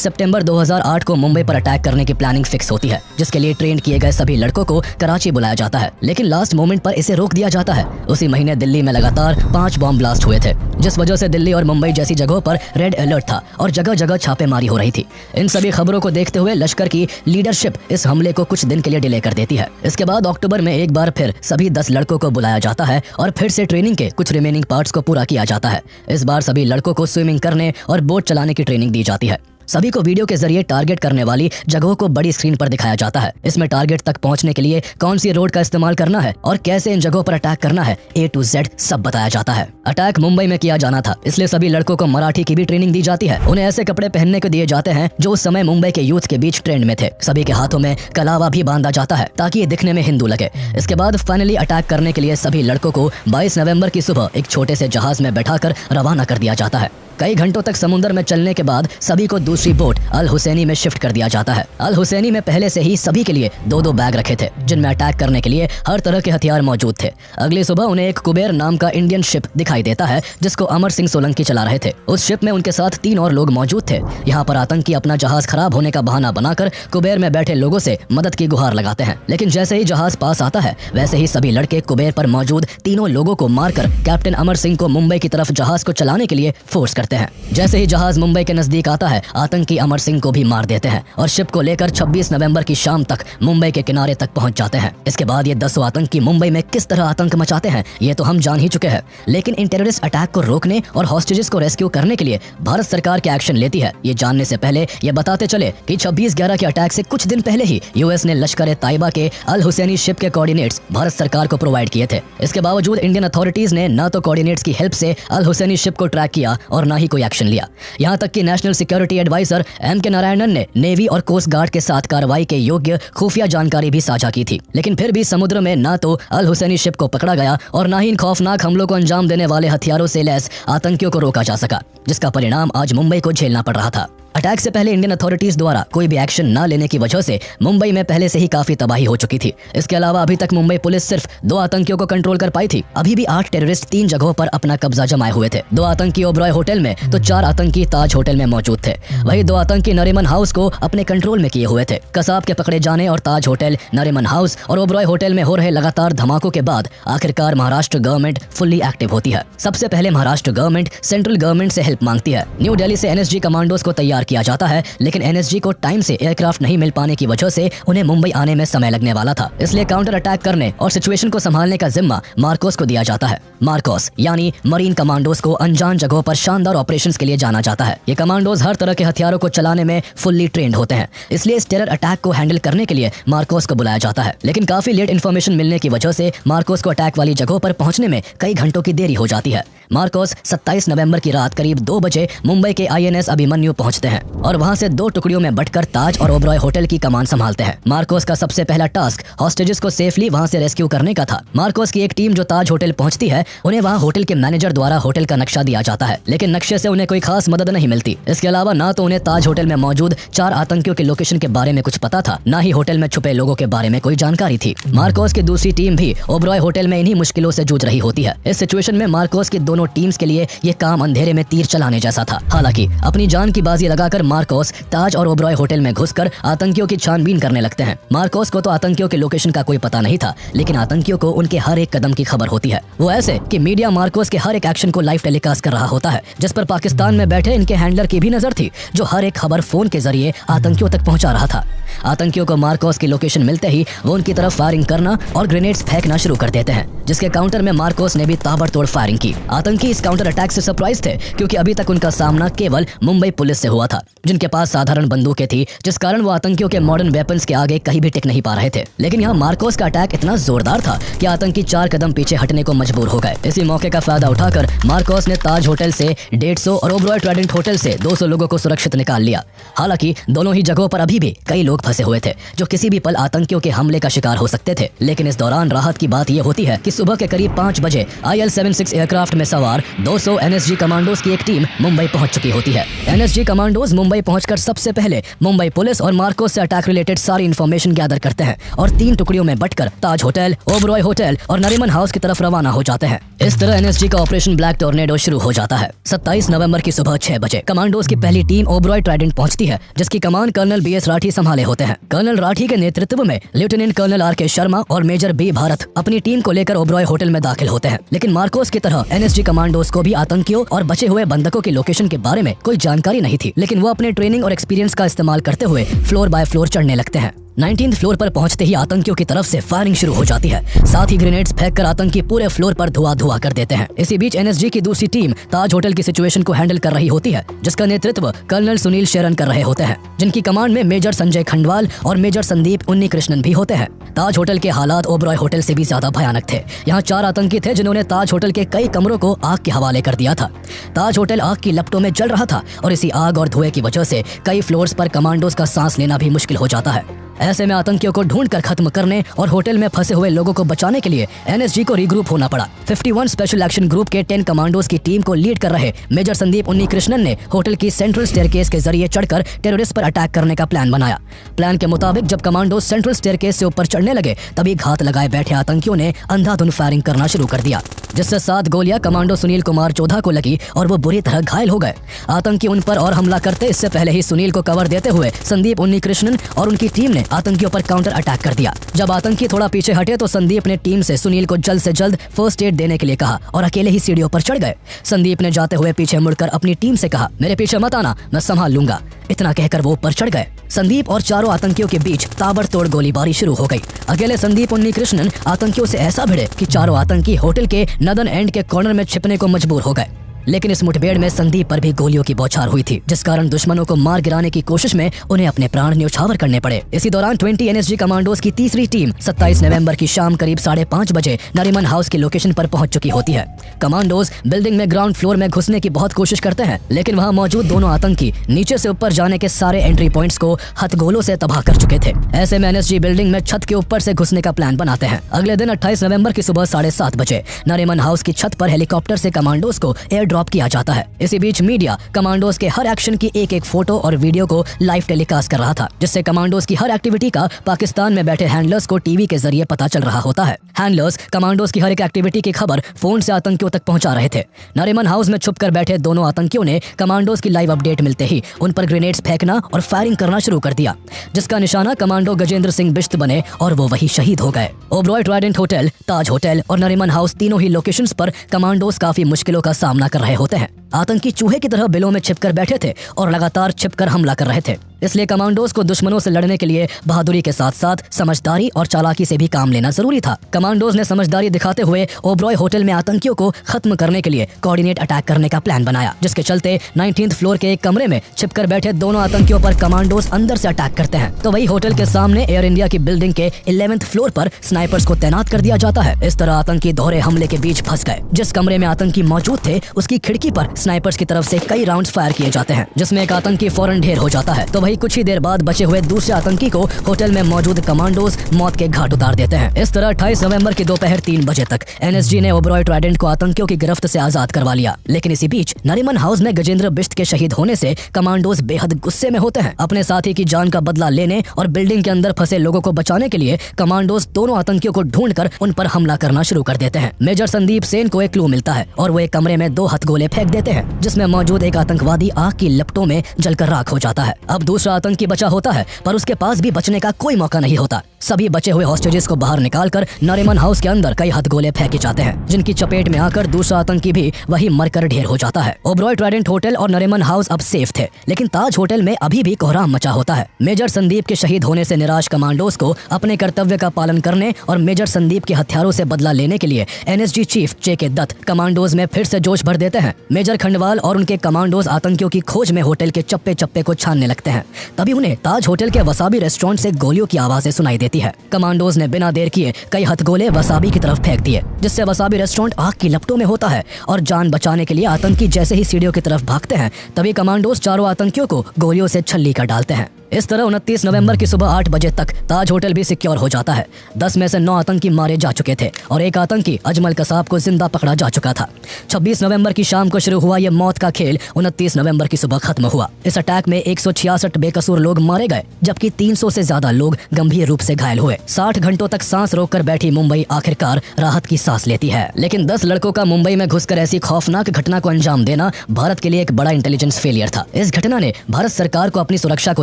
सितंबर 2008 को मुंबई पर अटैक करने की प्लानिंग फिक्स होती है, जिसके लिए ट्रेन किए गए सभी लड़कों को कराची बुलाया जाता है। लेकिन लास्ट मोमेंट पर इसे रोक दिया जाता है। उसी महीने दिल्ली में लगातार 5 बॉम्ब ब्लास्ट हुए थे, जिस वजह से दिल्ली और मुंबई जैसी जगहों पर रेड अलर्ट था और जगह जगह छापेमारी हो रही थी। इन सभी खबरों को देखते हुए लश्कर की लीडरशिप इस हमले को कुछ दिन के लिए डिले कर देती है। इसके बाद अक्टूबर में एक बार फिर सभी 10 लड़कों को बुलाया जाता है और फिर से ट्रेनिंग के कुछ रिमेनिंग पार्ट्स को पूरा किया जाता है। इस बार सभी लड़कों को स्विमिंग करने और बोट चलाने की ट्रेनिंग दी जाती है। सभी को वीडियो के जरिए टारगेट करने वाली जगहों को बड़ी स्क्रीन पर दिखाया जाता है। इसमें टारगेट तक पहुंचने के लिए कौन सी रोड का इस्तेमाल करना है और कैसे इन जगहों पर अटैक करना है, A to Z सब बताया जाता है। अटैक मुंबई में किया जाना था, इसलिए सभी लड़कों को मराठी की भी ट्रेनिंग दी जाती है। उन्हें ऐसे कपड़े पहनने को दिए जाते हैं जो उस समय मुंबई के यूथ के बीच ट्रेंड में थे। सभी के हाथों में कलावा भी बांधा जाता है ताकि ये दिखने में हिंदू लगे। इसके बाद फाइनली अटैक करने के लिए सभी लड़कों को 22 नवंबर की सुबह एक छोटे से जहाज में बैठाकर रवाना कर दिया जाता है। कई घंटों तक समुद्र में चलने के बाद सभी को दूसरी बोट अल हुसैनी में शिफ्ट कर दिया जाता है। अल हुसैनी में पहले से ही सभी के लिए 2-2 बैग रखे थे, जिनमें अटैक करने के लिए हर तरह के हथियार मौजूद थे। अगली सुबह उन्हें एक कुबेर नाम का इंडियन शिप दिखाई देता है, जिसको अमर सिंह सोलंकी चला रहे थे। उस शिप में उनके साथ 3 और लोग मौजूद थे। यहाँ पर आतंकी अपना जहाज खराब होने का बहाना बनाकर कुबेर में बैठे लोगों से मदद की गुहार लगाते हैं। लेकिन जैसे ही जहाज पास आता है, वैसे ही सभी लड़के कुबेर पर मौजूद तीनों लोगों को मारकर कैप्टन अमर सिंह को मुंबई की तरफ जहाज को चलाने के लिए फोर्स करते हैं। जैसे ही जहाज मुंबई के नजदीक आता है, आतंकी अमर सिंह को भी मार देते हैं और शिप को लेकर 26 नवंबर की शाम तक मुंबई के किनारे तक पहुंच जाते हैं। इसके बाद ये 10 आतंकी मुंबई में किस तरह आतंक मचाते हैं ये तो हम जान ही चुके हैं। लेकिन इन टेररिस्ट अटैक को रोकने और हॉस्टेजेस को रेस्क्यू करने के लिए भारत सरकार क्या एक्शन लेती है, ये जानने से पहले ये बताते चले कि 26/11 के अटैक से कुछ दिन पहले ही यूएस ने लश्कर-ए-तैयबा के अल हुसैनी शिप के कोऑर्डिनेट्स भारत सरकार को प्रोवाइड किए थे। इसके बावजूद इंडियन अथॉरिटीज ने न तो कोऑर्डिनेट्स की हेल्प से अल हुसैनी शिप को ट्रैक किया और न ही कोई एक्शन लिया। यहाँ तक कि नेशनल सिक्योरिटी एडवाइजर M के नारायणन ने नेवी और कोस्ट गार्ड के साथ कार्रवाई के योग्य खुफिया जानकारी भी साझा की थी। लेकिन फिर भी समुद्र में ना तो अल हुसैनी शिप को पकड़ा गया और ना ही इन खौफनाक हमलों को अंजाम देने वाले हथियारों से लैस आतंकियों को रोका जा सका, जिसका परिणाम आज मुंबई को झेलना पड़ रहा था। अटैक से पहले इंडियन अथॉरिटीज द्वारा कोई भी एक्शन न लेने की वजह से मुंबई में पहले से ही काफी तबाही हो चुकी थी। इसके अलावा अभी तक मुंबई पुलिस सिर्फ 2 आतंकियों को कंट्रोल कर पाई थी। अभी भी 8 टेररिस्ट 3 जगहों पर अपना कब्जा जमाए हुए थे। 2 आतंकी ओबरॉय होटल में तो 4 आतंकी ताज होटल में मौजूद थे। वही 2 आतंकी नरीमन हाउस को अपने कंट्रोल में किए हुए थे। कसाब के पकड़े जाने और ताज होटल, नरीमन हाउस और ओबरॉय होटल में हो रहे लगातार धमाकों के बाद आखिरकार महाराष्ट्र गवर्नमेंट फुल्ली एक्टिव होती है। सबसे पहले महाराष्ट्र गवर्नमेंट सेंट्रल गवर्नमेंट से हेल्प मांगती है। न्यू दिल्ली से NSG कमांडोज को तैयार किया जाता है, लेकिन NSG को टाइम से एयरक्राफ्ट नहीं मिल पाने की वजह से उन्हें मुंबई आने में समय लगने वाला था। इसलिए काउंटर अटैक करने और सिचुएशन को संभालने का जिम्मा मार्कोस को दिया जाता है। मार्कोस यानी मरीन कमांडोज को अनजान जगहों पर शानदार ऑपरेशंस के लिए जाना जाता है। ये कमांडोज हर तरह के हथियारों को चलाने में फुल्ली ट्रेंड होते हैं, इसलिए इस टेरर अटैक को हैंडल करने के लिए मार्कोस को बुलाया जाता है। लेकिन काफी लेट इन्फॉर्मेशन मिलने की वजह से मार्कोस को अटैक वाली जगहों पर पहुंचने में कई घंटों की देरी हो जाती है। मार्कोस 27 नवंबर की रात करीब 2 बजे मुंबई के INS अभिमन्यु पहुंचते हैं और वहां से 2 टुकड़ियों में बंटकर ताज और ओबरॉय होटल की कमान संभालते हैं। मार्कोस का सबसे पहला टास्क हॉस्टेजेस को सेफली वहां से रेस्क्यू करने का था। मार्कोस की एक टीम जो ताज होटल पहुंचती है, उन्हें वहां होटल के मैनेजर द्वारा होटल का नक्शा दिया जाता है, लेकिन नक्शे से उन्हें कोई खास मदद नहीं मिलती। इसके अलावा ना तो उन्हें ताज होटल में मौजूद 4 आतंकियों के लोकेशन के बारे में कुछ पता था, ना ही होटल में छुपे लोगों के बारे में कोई जानकारी थी। मार्कोस की दूसरी टीम भी ओबरॉय होटल में इन्हीं मुश्किलों से जूझ रही होती है। इस सिचुएशन में मार्कोस की दोनों टीम्स के लिए ये काम अंधेरे में तीर चलाने जैसा था। हालांकि अपनी जान की बाजी लगाकर मार्कोस ताज और ओबरॉय होटल में घुसकर आतंकियों की छानबीन करने लगते हैं। मार्कोस को तो आतंकियों के लोकेशन का कोई पता नहीं था, लेकिन आतंकियों को उनके हर एक कदम की खबर होती है। वो ऐसे कि मीडिया मार्कोस के हर एक एक्शन को लाइव टेलीकास्ट कर रहा होता है, जिस पर पाकिस्तान में बैठे इनके हैंडलर की भी नजर थी, जो हर एक खबर फोन के जरिए आतंकियों तक पहुंचा रहा था। आतंकियों को मार्कोस की लोकेशन मिलते ही वो उनकी तरफ फायरिंग करना और ग्रेनेड्स फेंकना शुरू कर देते हैं, जिसके काउंटर में मार्कोस ने भी ताबड़तोड़ फायरिंग की। आतंकी इस काउंटर अटैक से सरप्राइज थे, क्योंकि अभी तक उनका सामना केवल मुंबई पुलिस से हुआ था, जिनके पास साधारण बंदूकें थी, जिस कारण वो आतंकियों के मॉडर्न वेपन्स के आगे कहीं भी टिक नहीं पा रहे थे। लेकिन यहाँ मार्कोस का अटैक इतना जोरदार था कि आतंकी 4 कदम पीछे हटने को मजबूर हो गए। इसी मौके का फायदा उठाकर मार्कोस ने ताज होटल से 150 और ओबरॉय ट्राइडेंट होटल से 200 लोगों को सुरक्षित निकाल लिया। हालांकि दोनों ही जगहों पर अभी भी कई लोग फंसे हुए थे जो किसी भी पल आतंकियों के हमले का शिकार हो सकते थे। लेकिन इस दौरान राहत की बात यह होती है कि सुबह के करीब 5 बजे IL-76 एयरक्राफ्ट में सवार 200 NSG कमांडोज की एक टीम मुंबई पहुंच चुकी होती है। NSG कमांडोज मुंबई पहुंचकर सबसे पहले मुंबई पुलिस और मार्कोस से अटैक रिलेटेड सारी इंफॉर्मेशन गैदर करते हैं और 3 टुकड़ियों में बंटकर ताज होटल, ओबरॉय होटल और नरीमन हाउस की तरफ रवाना हो जाते हैं। इस तरह NSG का ऑपरेशन ब्लैक टोर्नेडो शुरू हो जाता है। 27 नवंबर की सुबह 6 बजे कमांडोज की पहली टीम ओबरॉय ट्राइडेंट पहुंचती है, जिसकी कमान कर्नल BS राठी संभाले होते हैं। कर्नल राठी के नेतृत्व में लेफ्टिनेंट कर्नल RK शर्मा और मेजर B भारत अपनी टीम को लेकर ओबरॉय होटल में दाखिल होते हैं। लेकिन मार्कोस की तरह NSG कमांडोज को भी आतंकियों और बचे हुए बंधकों की लोकेशन के बारे में कोई जानकारी नहीं थी, लेकिन वो अपने ट्रेनिंग और एक्सपीरियंस का इस्तेमाल करते हुए फ्लोर बाय फ्लोर चढ़ने लगते हैं। 19th फ्लोर पर पहुंचते ही आतंकियों की तरफ से फायरिंग शुरू हो जाती है। साथ ही ग्रेनेड्स फेंककर आतंकी पूरे फ्लोर पर धुआं कर देते हैं। इसी बीच NSG की दूसरी टीम ताज होटल की सिचुएशन को हैंडल कर रही होती है, जिसका नेतृत्व कर्नल सुनील शेरन कर रहे होते हैं, जिनकी कमांड में मेजर संजय खंडवाल और मेजर संदीप उन्नीकृष्णन भी होते हैं। ताज होटल के हालात ओबरॉय होटल से भी ज्यादा भयानक थे। यहाँ 4 आतंकी थे जिन्होंने ताज होटल के कई कमरों को आग के हवाले कर दिया था। ताज होटल आग की लपटों में जल रहा था और इसी आग और धुएं की वजह से कई फ्लोर्स पर कमांडोज का सांस लेना भी मुश्किल हो जाता है। ऐसे में आतंकियों को ढूंढकर खत्म करने और होटल में फंसे हुए लोगों को बचाने के लिए NSG को रीग्रुप होना पड़ा। 51 स्पेशल एक्शन ग्रुप के 10 कमांडोज की टीम को लीड कर रहे मेजर संदीप उन्नीकृष्णन ने होटल की सेंट्रल स्टेयरकेस के जरिए चढ़कर टेररिस्ट पर अटैक करने का प्लान बनाया। प्लान के मुताबिक जब कमांडोज सेंट्रल स्टेयरकेस से ऊपर चढ़ने लगे, तभी घात लगाए बैठे आतंकियों ने अंधाधुंध फायरिंग करना शुरू कर दिया, जिससे 7 गोलियां कमांडो सुनील कुमार चौधा को लगी और वो बुरी तरह घायल हो गए। आतंकी उन पर और हमला करते इससे पहले ही सुनील को कवर देते हुए संदीप उन्नीकृष्णन और उनकी टीम ने आतंकियों पर काउंटर अटैक कर दिया। जब आतंकी थोड़ा पीछे हटे तो संदीप ने टीम से सुनील को जल्द से जल्द फर्स्ट एड देने के लिए कहा और अकेले ही सीढ़ियों पर चढ़ गए। संदीप ने जाते हुए पीछे मुड़कर अपनी टीम से कहा, मेरे पीछे मत आना, मैं संभाल लूंगा। इतना कहकर वो ऊपर चढ़ गए। संदीप और चारों आतंकियों के बीच ताबड़तोड़ गोलीबारी शुरू हो गई। अकेले संदीप उन्नीकृष्णन आतंकियों से ऐसा भिड़े कि चारों आतंकी होटल के नदन एंड के कॉर्नर में छिपने को मजबूर हो गए। लेकिन इस मुठभेड़ में संदीप पर भी गोलियों की बौछार हुई थी, जिस कारण दुश्मनों को मार गिराने की कोशिश में उन्हें अपने प्राण न्यौछावर करने पड़े। इसी दौरान 20 NSG कमांडोज की तीसरी टीम 27 नवंबर की शाम करीब 5:30 बजे नरीमन हाउस की लोकेशन पर पहुंच चुकी होती है। कमांडोज बिल्डिंग में ग्राउंड फ्लोर में घुसने की बहुत कोशिश करते हैं, लेकिन वहां मौजूद दोनों आतंकी नीचे से ऊपर जाने के सारे एंट्री पॉइंट्स को हथगोलों से तबाह कर चुके थे। ऐसे में NSG बिल्डिंग में छत के ऊपर से घुसने का प्लान बनाते हैं। अगले दिन 28 नवंबर की सुबह 7:30 बजे नरीमन हाउस की छत पर हेलीकॉप्टर से कमांडोज को एयर ड्रॉप किया जाता है। इसी बीच मीडिया कमांडोज के हर एक्शन की एक फोटो और वीडियो को लाइव टेलीकास्ट कर रहा था, जिससे कमांडोज की हर एक्टिविटी का पाकिस्तान में बैठे हैंडलर्स को टीवी के जरिए पता चल रहा होता है। हैंडलर्स कमांडोज की हर एक एक्टिविटी की खबर फोन से आतंकियों तक पहुंचा रहे थे। नरीमन हाउस में छुपकर बैठे दोनों आतंकियों ने कमांडोज की लाइव अपडेट मिलते ही उन पर ग्रेनेड्स फेंकना और फायरिंग करना शुरू कर दिया, जिसका निशाना कमांडो गजेंद्र सिंह बिश्त बने और वो वही शहीद हो गए। ओबरॉय ट्राइडेंट होटल, ताज होटल और नरीमन हाउस तीनों ही लोकेशंस पर कमांडोज काफी मुश्किलों का सामना कर रहे होते हैं। आतंकी चूहे की तरह बिलों में छिपकर बैठे थे और लगातार छिपकर हमला कर रहे थे। इसलिए कमांडोज को दुश्मनों से लड़ने के लिए बहादुरी के साथ साथ समझदारी और चालाकी से भी काम लेना जरूरी था। कमांडोज ने समझदारी दिखाते हुए ओबरॉय होटल में आतंकियों को खत्म करने के लिए कोऑर्डिनेट अटैक करने का प्लान बनाया, जिसके चलते 19th फ्लोर के एक कमरे में छिपकर बैठे दोनों आतंकियों पर कमांडोज अंदर से अटैक करते हैं, तो वही होटल के सामने एयर इंडिया की बिल्डिंग के 11th फ्लोर पर स्नाइपर्स को तैनात कर दिया जाता है। इस तरह आतंकी दोहरे हमले के बीच फंस गए। जिस कमरे में आतंकी मौजूद थे उसकी खिड़की पर स्नाइपर्स की तरफ से कई राउंड्स फायर किए जाते हैं, जिसमें एक आतंकी फौरन ढेर हो जाता है, तो वही कुछ ही देर बाद बचे हुए दूसरे आतंकी को होटल में मौजूद कमांडोज मौत के घाट उतार देते हैं। इस तरह 28 नवंबर की दोपहर 3 बजे तक NSG ने ओबरॉय ट्राइडेंट को आतंकियों की गिरफ्त से आजाद करवा लिया। लेकिन इसी बीच नरीमन हाउस में गजेंद्र बिश्त के शहीद होने से कमांडोज बेहद गुस्से में होते हैं। अपने साथी की जान का बदला लेने और बिल्डिंग के अंदर फंसे लोगों को बचाने के लिए कमांडोज दोनों आतंकियों को ढूंढकर उन पर हमला करना शुरू कर देते हैं। मेजर संदीप सेन को एक क्लू मिलता है और वो एक कमरे में 2 हथगोले फेंक देते हैं, जिसमें मौजूद एक आतंकवादी आग की लपटों में जलकर राख हो जाता है। अब दूसरा आतंकी बचा होता है, पर उसके पास भी बचने का कोई मौका नहीं होता। सभी बचे हुए हॉस्टेजेस को बाहर निकालकर नरीमन हाउस के अंदर कई हथगोले फेंके जाते हैं, जिनकी चपेट में आकर दूसरा आतंकी भी वही मरकर ढेर हो जाता है। ओबरॉय ट्राइडेंट होटल और नरीमन हाउस अब सेफ थे, लेकिन ताज होटल में अभी भी कोहराम मचा होता है। मेजर संदीप के शहीद होने से निराश कमांडोज को अपने कर्तव्य का पालन करने और मेजर संदीप के हथियारों से बदला लेने के लिए एनएसजी चीफ जेके दत्त कमांडोज में फिर से जोश भर देते हैं। मेजर खंडवाल और उनके कमांडोज आतंकियों की खोज में होटल के चप्पे चप्पे को छानने लगते हैं। तभी उन्हें ताज होटल के वसाबी रेस्टोरेंट से गोलियों की आवाजें सुनाई देती है। कमांडोज ने बिना देर किए कई हथगोले वसाबी की तरफ फेंक दिए, जिससे वसाबी रेस्टोरेंट आग की लपटों में होता है और जान बचाने के लिए आतंकी जैसे ही सीढ़ियों की तरफ भागते हैं, तभी कमांडोज चारों आतंकियों को गोलियों से छल्ली कर डालते हैं। इस तरह 29 नवंबर की सुबह 8 बजे तक ताज होटल भी सिक्योर हो जाता है। 10 में से 9 आतंकी मारे जा चुके थे और एक आतंकी अजमल कसाब को जिंदा पकड़ा जा चुका था। 26 नवंबर की शाम को शुरू हुआ यह मौत का खेल 29 नवंबर की सुबह खत्म हुआ। इस अटैक में 166 बेकसूर लोग मारे गए, जबकि 300 से ज्यादा लोग गंभीर रूप से घायल हुए। 60 घंटों तक सांस रोककर बैठी मुंबई आखिरकार राहत की सांस लेती है। लेकिन 10 लड़कों का मुंबई में घुसकर ऐसी खौफनाक घटना को अंजाम देना भारत के लिए एक बड़ा इंटेलिजेंस फेलियर था। इस घटना ने भारत सरकार को अपनी सुरक्षा को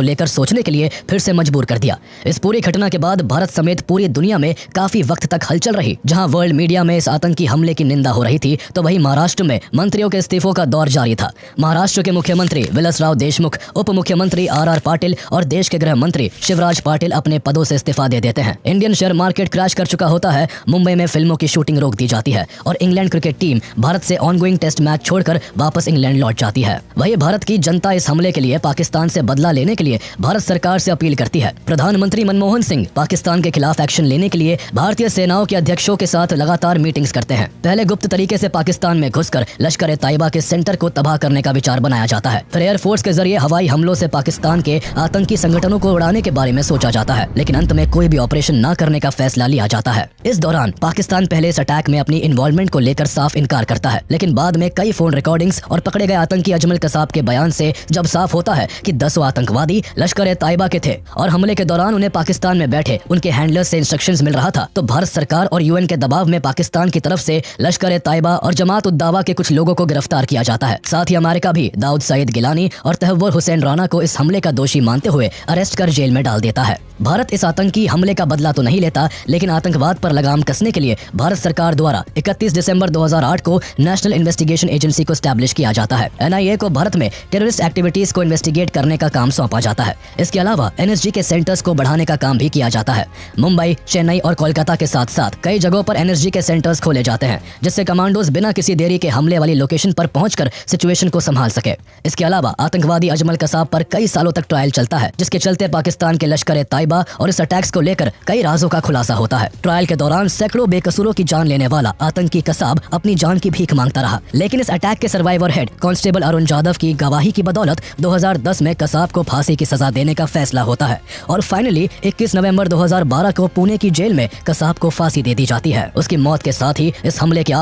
लेकर सोचने के लिए फिर से मजबूर कर दिया। इस पूरी घटना के बाद भारत समेत पूरी दुनिया में काफी वक्त तक हलचल रही। जहां वर्ल्ड मीडिया में इस आतंकी हमले की निंदा हो रही थी, तो वहीं महाराष्ट्र में मंत्रियों के इस्तीफों का दौर जारी था। महाराष्ट्र के मुख्यमंत्री विलासराव देशमुख, उप मुख्यमंत्री आर पाटिल और देश के गृह मंत्री शिवराज पाटिल अपने पदों से इस्तीफा दे देते हैं। इंडियन शेयर मार्केट क्रैश कर चुका होता है। मुंबई में फिल्मों की शूटिंग रोक दी जाती है और इंग्लैंड क्रिकेट टीम भारत से ऑनगोइंग टेस्ट मैच छोड़कर वापस इंग्लैंड लौट जाती है। वही भारत की जनता इस हमले के लिए पाकिस्तान से बदला लेने के लिए भारत सरकार से अपील करती है। प्रधानमंत्री मनमोहन सिंह पाकिस्तान के खिलाफ एक्शन लेने के लिए भारतीय सेनाओं के अध्यक्षों के साथ लगातार मीटिंग्स करते हैं। पहले गुप्त तरीके से पाकिस्तान में घुसकर लश्कर ए तैयबा के सेंटर को तबाह करने का विचार बनाया जाता है। फिर एयरफोर्स के जरिए हवाई हमलों से पाकिस्तान के आतंकी संगठनों को उड़ाने के बारे में सोचा जाता है, लेकिन अंत में कोई भी ऑपरेशन न करने का फैसला लिया जाता है। इस दौरान पाकिस्तान पहले इस अटैक में अपनी इन्वॉल्वमेंट को लेकर साफ इनकार करता है, लेकिन बाद में कई फोन रिकॉर्डिंग्स और पकड़े गए आतंकी अजमल कसाब के बयान से जब साफ होता है कि 10 आतंकवादी लश्कर ए तैयबा के थे और हमले के दौरान उन्हें पाकिस्तान में बैठे उनके हैंडलर्स से इंस्ट्रक्शंस मिल रहा था, तो भारत सरकार और यूएन के दबाव में पाकिस्तान की तरफ से लश्कर ए तैयबा और जमात उद दावा के कुछ लोगों को गिरफ्तार किया जाता है। साथ ही अमेरिका भी दाऊद सईद गिलानी और तहव्वुर हुसैन राना को इस हमले का दोषी मानते हुए अरेस्ट कर जेल में डाल देता है। भारत इस आतंकी हमले का बदला तो नहीं लेता, लेकिन आतंकवाद पर लगाम कसने के लिए भारत सरकार द्वारा 31 दिसंबर 2008 को नेशनल इन्वेस्टिगेशन एजेंसी को स्टैब्लिश किया जाता है। एनआईए को भारत में टेररिस्ट एक्टिविटीज को इन्वेस्टिगेट करने का काम सौंपा जाता है। इसके अलावा एनएसजी के सेंटर्स को बढ़ाने का काम भी किया जाता है। मुंबई, चेन्नई और कोलकाता के साथ साथ कई जगहों पर एनएसजी के सेंटर्स खोले जाते हैं, जिससे कमांडोज बिना किसी देरी के हमले वाली लोकेशन पर पहुंचकर सिचुएशन को संभाल सके। इसके अलावा आतंकवादी अजमल कसाब पर कई सालों तक ट्रायल चलता है, जिसके चलते पाकिस्तान के लश्कर ए तैयबा और इस अटैक्स को लेकर कई राजों का खुलासा होता है। ट्रायल के दौरान सैकड़ों बेकसूरों की जान लेने वाला आतंकी कसाब अपनी जान की भीख मांगता रहा, लेकिन इस अटैक के survivor head constable Arun Jadhav की गवाही की बदौलत 2010 में कसाब को फांसी की सजा देने का फैसला होता है और फाइनली 21 नवंबर 2012 को पुणे की जेल में कसाब को फांसी दे दी जाती है। उसकी मौत के साथ ही इस हमले के